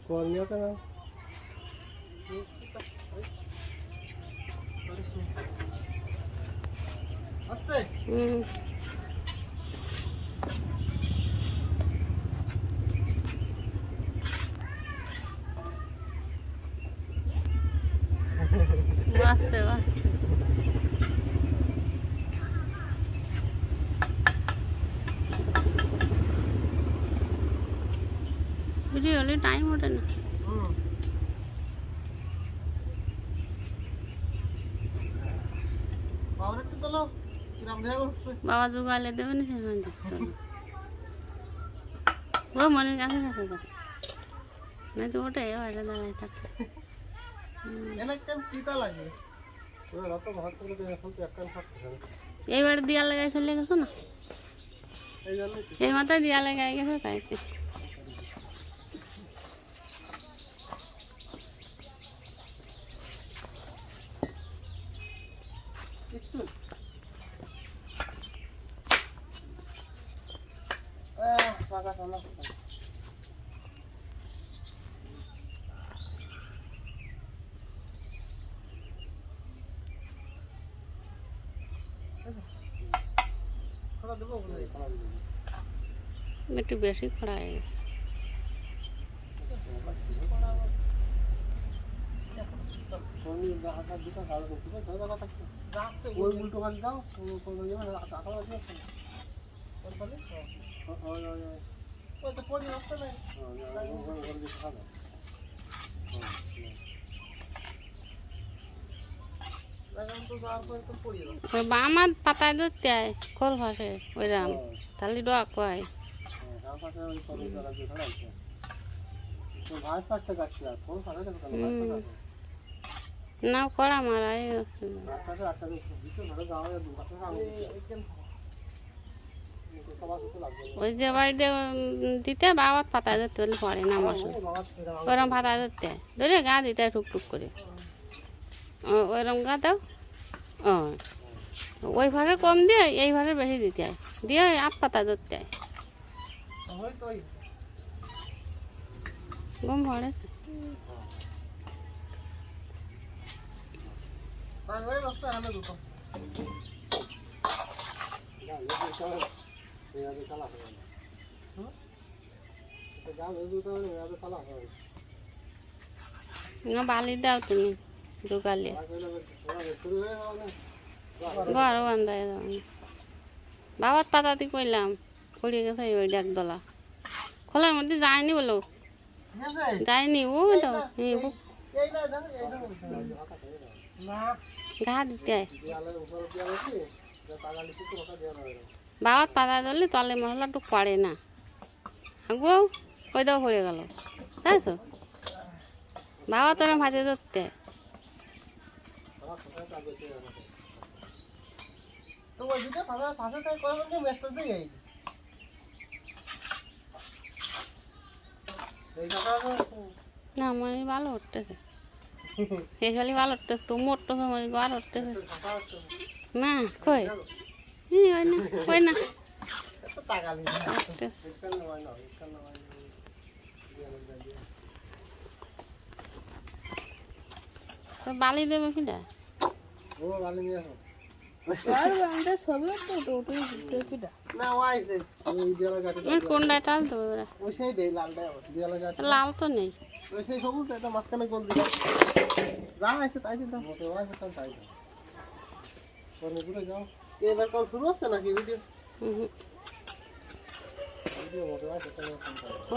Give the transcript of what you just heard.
cornea তো না আছে বাসছে বাসছে ভিডিও হলে টাইম ওঠে না বাবা জোগালে দেবে না সেখানে দেখতে ও মনের কাছে কাছে যা না তো ওটাই বাইরে দাঁড়ায় থাকতে এইবার দিয়া লাগাই চলে গেছো না এই মাথায় দিয়া লাগাই গেছে তাই একটু বেশি খড়া হয়ে গেছে আমার পাতায় ধরতে হয় খোল ফাঁসে ওইরাম তাহলে ডোয়া কয় না করা মারাই ওই যে বাড়িতে দিতে বাবার পাতায় ধরতে হলে পরে না মশলা ওরম পাতায় ধরতে ধরে গা দিতে টুকটুক করে ওইরকম গা দাও ওই ভাড়ে কম দিয়ে এই ভাড়ে বেশি দিতে হয় দিয়ে আট পাতা ধরতে হয় গম ভরেছে বালি দাও তুমি দোকালে ঘর বান্ধাই দাও বাবার পাতাতে কইলাম পড়ে গেছে ওই একদলা খোলার মধ্যে যায়নি বলো যায়নি ও তো ঘা দিতে বাবার পাতা ধরলে তলে মশলা তো পড়ে না গো ওই দাও পড়ে গেল তাইছ বাবা তোরা ভাজে ধরতে না মানে ভালো উঠতেছে এই খালি ভালো উঠতেছে তো মোটটো সময় আর উঠতেছে না কই ওই না বালি দেবে কিনা কোনটা টালতে লাল তো নেই এবার কল শুরু হচ্ছে নাকি ভিডিও ও